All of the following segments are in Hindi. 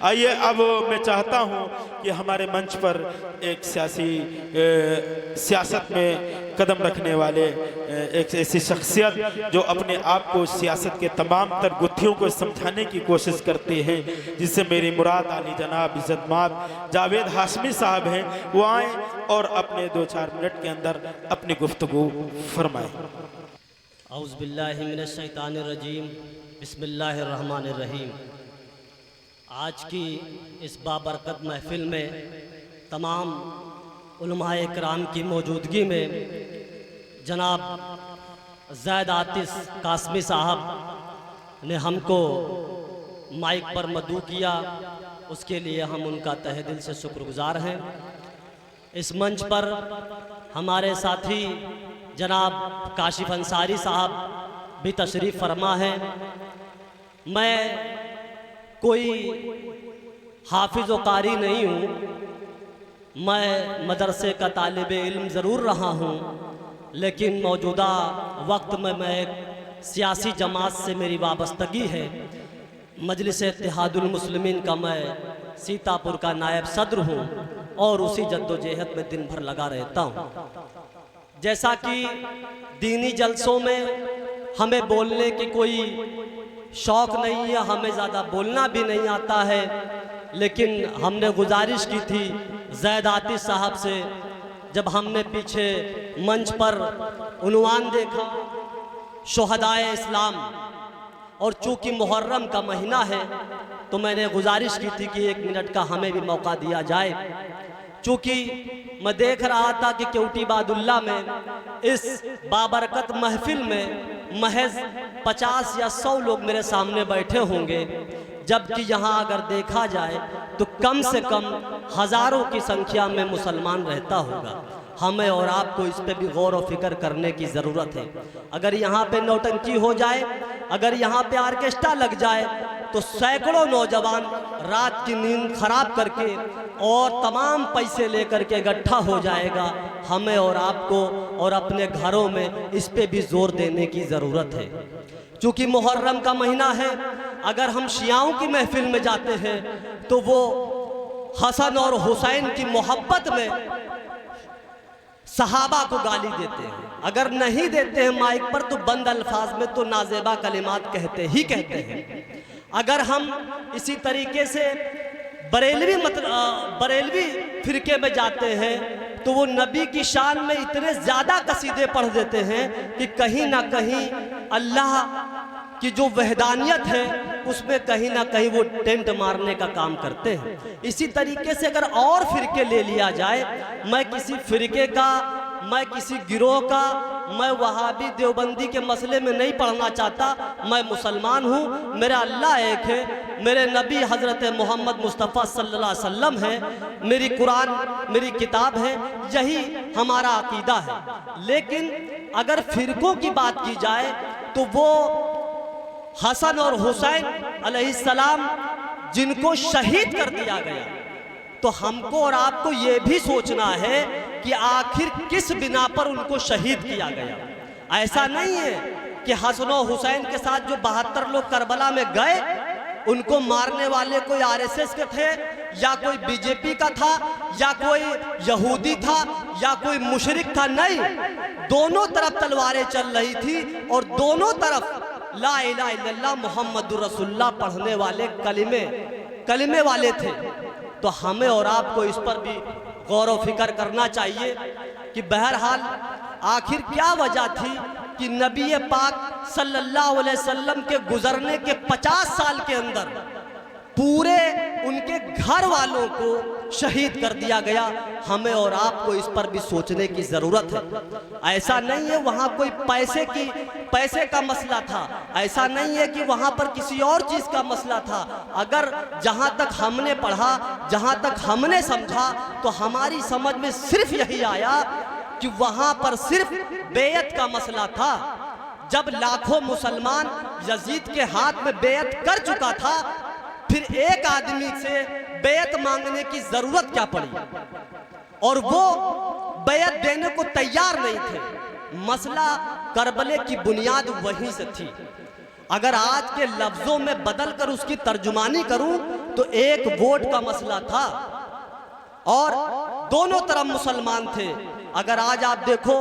आइए अब मैं चाहता हूं कि हमारे मंच पर एक सियासत में कदम रखने वाले एक ऐसी शख्सियत जो अपने आप को सियासत के तमाम तर गुत्थियों को समझाने की कोशिश करती है, जिससे मेरी मुराद आली जनाब इज़्ज़तमाब जावेद हाशमी साहब हैं, वो आए और अपने 2-4 मिनट के अंदर अपनी गुफ्तगू फरमाएं। औज़ु बिल्लाहि मिनश शैतानिर रजीम, बिस्मिल्लाहिर रहमानिर रहीम। आज की इस बाबरकत महफिल में तमाम उलमाए किराम की मौजूदगी में जनाब ज़ैद आतिश कासमी साहब ने हमको माइक पर मदऊ किया, उसके लिए हम उनका तहे दिल से शुक्रगुजार हैं। इस मंच पर हमारे साथी जनाब काशिफ अंसारी साहब भी तशरीफ़ फरमा है। मैं कोई हाफिज़ व कारी नहीं हूँ, मैं मदरसे का तालिब इल्म ज़रूर रहा हूँ, लेकिन मौजूदा वक्त में मैं एक सियासी जमात से मेरी वाबस्तगी है। मजलिस इत्तेहादुल मुस्लिमीन का मैं सीतापुर का नायब सदर हूँ और उसी जद्दोजहद में दिन भर लगा रहता हूँ। जैसा कि दीनी जलसों में हमें बोलने की कोई शौक़ नहीं है, हमें ज़्यादा बोलना भी नहीं आता है, लेकिन हमने गुजारिश की थी ज़ैद आतिश साहब से, जब हमने पीछे मंच पर उन्वान देखा शुहदाए इस्लाम, और चूँकि मुहर्रम का महीना है तो मैंने गुजारिश की थी कि 1 मिनट का हमें भी मौका दिया जाए। चूँकि मैं देख रहा था कि केवटी बादुल्ला में इस बाबरकत महफिल में महज 50 या 100 लोग मेरे सामने बैठे होंगे, जबकि यहाँ अगर देखा जाए तो कम से कम हज़ारों की संख्या में मुसलमान रहता होगा। हमें और आपको इस पे भी गौर व फिक्र करने की ज़रूरत है। अगर यहाँ पे नौटंकी हो जाए, अगर यहाँ पे आर्केस्ट्रा लग जाए तो सैकड़ों नौजवान रात की नींद खराब करके और तमाम पैसे लेकर के इकट्ठा हो जाएगा। हमें और आपको और अपने घरों में इस पे भी जोर देने की ज़रूरत है। चूँकि मुहर्रम का महीना है, अगर हम शियाओं की महफिल में जाते हैं तो वो हसन और हुसैन की मोहब्बत में सहाबा को गाली देते हैं, अगर नहीं देते हैं माइक पर तो बंद अल्फाज में तो नाजेबा कलिमात कहते ही कहते हैं। अगर हम इसी तरीके से बरेलवी फिरके में जाते हैं तो वो नबी की शान में इतने ज़्यादा कसीदे पढ़ देते हैं कि कहीं ना कहीं अल्लाह की जो वहदानियत है उसमें कहीं ना कहीं वो टेंट मारने का काम करते हैं। इसी तरीके से अगर और फिरके ले लिया जाए, मैं किसी फिरके का, मैं किसी गिरोह का, मैं वहाबी देवबंदी के मसले में नहीं पढ़ना चाहता। मैं मुसलमान हूँ, मेरा अल्लाह एक है, मेरे नबी हज़रत मोहम्मद मुस्तफ़ा सल्लल्लाहु अलैहि वसल्लम है, मेरी कुरान मेरी किताब है, यही हमारा अकीदा है। लेकिन अगर फिरकों की बात की जाए तो वो हसन और हुसैन अलैहिस्सलाम जिनको शहीद कर दिया गया, तो हमको और आपको ये भी सोचना है कि आखिर किस बिना पर उनको शहीद किया गया। ऐसा नहीं है कि हसन और हुसैन के साथ जो 72 लोग करबला में गए उनको मारने वाले कोई आरएसएस के थे या कोई बीजेपी का था या कोई यहूदी था या कोई मुशरिक था। नहीं, दोनों तरफ तलवारें चल रही थी और दोनों तरफ ला इलाहा इल्लल्लाह मुहम्मदुर रसूलुल्लाह पढ़ने वाले कलिमे वाले थे। तो हमें और आपको इस पर भी गौर व फिक्र करना चाहिए कि बहरहाल आखिर क्या वजह थी कि नबी पाक सल्लल्लाहु अलैहि वसल्लम के गुजरने के 50 साल के अंदर पूरे उनके घर वालों को शहीद कर दिया गया। हमें और आपको इस पर भी सोचने की ज़रूरत है। ऐसा नहीं है वहाँ कोई पैसे का मसला था, ऐसा नहीं है कि वहाँ पर किसी और चीज़ का मसला था। अगर जहाँ तक हमने पढ़ा, जहाँ तक हमने समझा, तो हमारी समझ में सिर्फ यही आया कि वहाँ पर सिर्फ बेयत का मसला था। जब लाखों मुसलमान यजीद के हाथ में बेयत कर चुका था, फिर एक आदमी से बेयत मांगने की जरूरत क्या पड़ी, और वो बेयत देने को तैयार नहीं थे। मसला करबले की बुनियाद वहीं से थी। अगर आज के लफ्जों में बदल कर उसकी तर्जुमानी करूं तो एक वोट का मसला था और दोनों तरफ मुसलमान थे। अगर आज आप देखो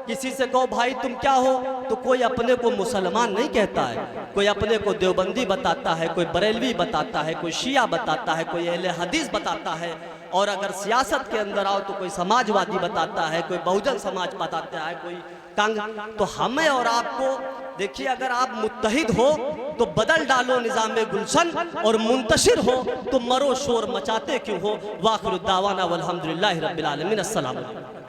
किसी से कहो भाई तुम क्या हो, तो कोई अपने को मुसलमान नहीं कहता है, कोई अपने को देवबंदी बताता है, कोई बरेलवी बताता है, कोई शिया बताता है, कोई अहले हदीस बताता है। और अगर सियासत के अंदर आओ तो कोई समाजवादी बताता है, कोई बहुजन समाज बताता है, कोई कांग्रेस। तो हमें और आपको देखिए, अगर आप मुत्तहिद हो तो बदल डालो निज़ाम गुलशन, और मुंतशिर हो तो मरो शोर मचाते क्यों हो। वाखिर दावाना वल्हम्दुलिल्लाहि रब्बिल आलमीन। अस्सलाम वालेकुम।